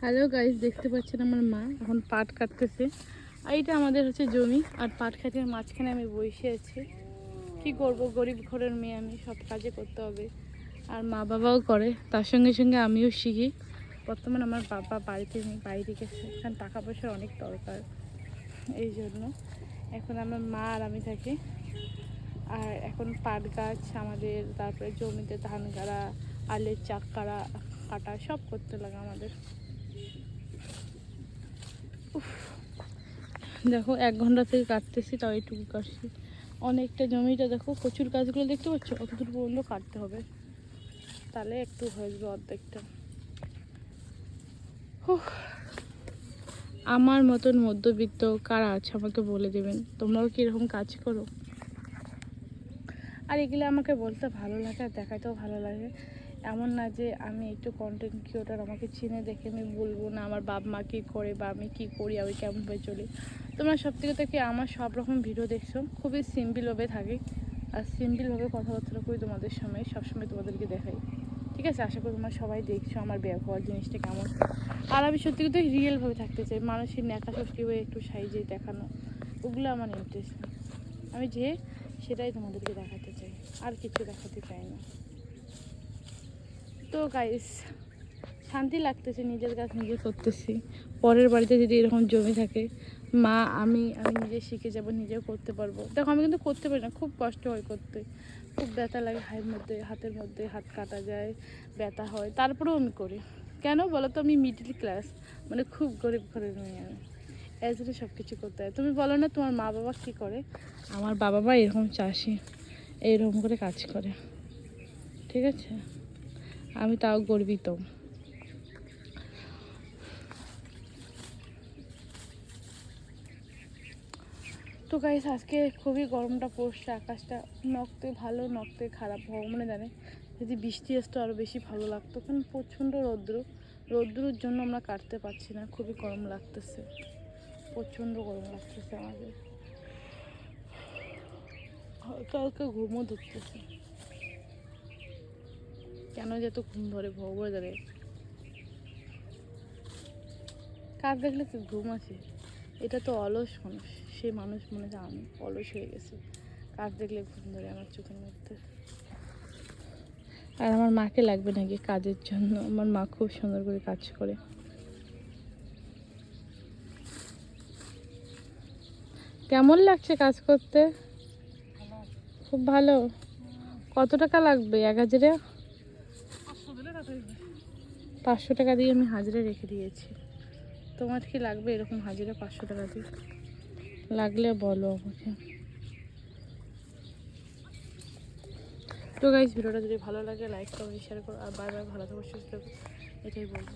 Hello guys, দেখতে পাচ্ছেন আমার মা এখন পাট কাটতেছে। আর এটা আমাদের হচ্ছে জমি, আর পাট খাতের মাঝখানে আমি বসে আছি। কি করব, গরিব ঘরের মেয়ে আমি, সব কাজে করতে হবে। আর মা বাবাও করে, তার সঙ্গে সঙ্গে আমিও শিখি। বর্তমানে আমার বাবা বাড়িতে নেই, বাইরে গেছে, কারণ টাকা পয়সার অনেক দরকার। এই জন্য এখন আমার মা আর আমি থাকি। আর এখন পাট গাছ আমাদের, তারপরে জমিতে ধান গাড়া, আলের চাক কাটা সব করতে লাগে আমাদের। দেখো 1 ঘন্টা থেকে কাটতেছি, তাও এইটুকু কাটছি। অনেকটা জমিটা দেখো, কচুর গাছগুলো দেখতে পাচ্ছ, অতদূর পর্যন্ত কাটতে হবে, তাহলে একটু হয়ে যাবে অর্ধেকটা। আমার মতন মধ্যবিত্ত কারা আছে আমাকে বলে দেবেন, তোমরাও কি এরকম কাজ করো? আর এগুলো আমাকে বলতে ভালো লাগে আর দেখাতেও ভালো লাগে। এমন না যে আমি একটু কন্টেন্ট ক্রিয়েটর, আমাকে চিনে দেখে আমি বলবো না আমার বাপ মা কী করে বা আমি কী করি, আমি কেমনভাবে চলি। তোমরা সব থেকে আমার সব রকম ভিডিও দেখছো, খুবই সিম্পলভাবে থাকি আর সিম্পলভাবে কথাবার্তা করি তোমাদের সময়, সবসময় তোমাদেরকে দেখাই। ঠিক আছে, আশা করি তোমরা সবাই দেখছো আমার ব্যবহার জিনিসটা কেমন। আর আমি সত্যি কথা রিয়েলভাবে থাকতে চাই, মানুষের ন্যাকা সৃষ্টি হয়ে একটু সাইজে দেখানো, ওগুলো আমার ইন্টারেস্ট না। আমি যে সেটাই তোমাদেরকে দেখাতে চাই, আর কিছু দেখাতে চাই না। তো গাইস, শান্তি লাগতেছে, নিজের কাজ নিজে করতেছি। পরের বাড়িতে যদি এরকম জমি থাকে, মা আমি নিজে শিখে যাব, নিজেও করতে পারবো। দেখো আমি কিন্তু করতে পারি না, খুব কষ্ট হয় করতে, খুব ব্যথা লাগে হাতের মধ্যে হাত কাটা যায়, ব্যথা হয়, তারপরেও আমি করি। কেন বলো তো, আমি মিডল ক্লাস, মানে খুব গরিব ঘরের মেয়ে আমি, এর জন্য সব কিছু করতে হয়। তুমি বলো না তোমার মা বাবা কী করে? আমার বাবা মা এরকম চাষি, এইরকম করে কাজ করে। ঠিক আছে, আমি তাও গর্বিত। তো গাইস, আজকে খুবই গরমটা পড়ছে, আকাশটা নখতে ভালো নখতে খারাপ, ভগবানে জানে। যদি বৃষ্টি আসতো আরও বেশি ভালো লাগতো, কারণ প্রচণ্ড রৌদ্রুর জন্য আমরা কাটতে পারছি না, খুবই গরম লাগতেছে, প্রচণ্ড গরম লাগতেছে আমাদের। হালকা হালকা ঘুমও ধরতেছে, কেন যে এত ঘুম ধরে ভগবান জানে। কার দেখলে তো ঘুম আছে, এটা তো অলস মানুষ, সে মানুষ মনে হয় আমি অলস হয়ে গেছে, কার দেখলে ঘুম ধরে আমার চোখের মধ্যে। আর আমার মাকে লাগবে নাকি কাজের জন্য, আমার মা খুব সুন্দর করে কাজ করে। কেমন লাগছে কাজ করতে? খুব ভালো। কত টাকা লাগবে 1000-এ? 500 টাকা দিয়ে আমি হাজিরা রেখে দিয়েছি। তোমার কি লাগবে এরকম হাজিরা 500 টাকা দিয়ে? লাগলে বলো আমাকে। তো গাইস, ভিডিওটা যদি ভালো লাগে লাইক করো, শেয়ার করো, আর বারবার ভালো থাকো, সুস্থ থাকো, এটাই বলবো।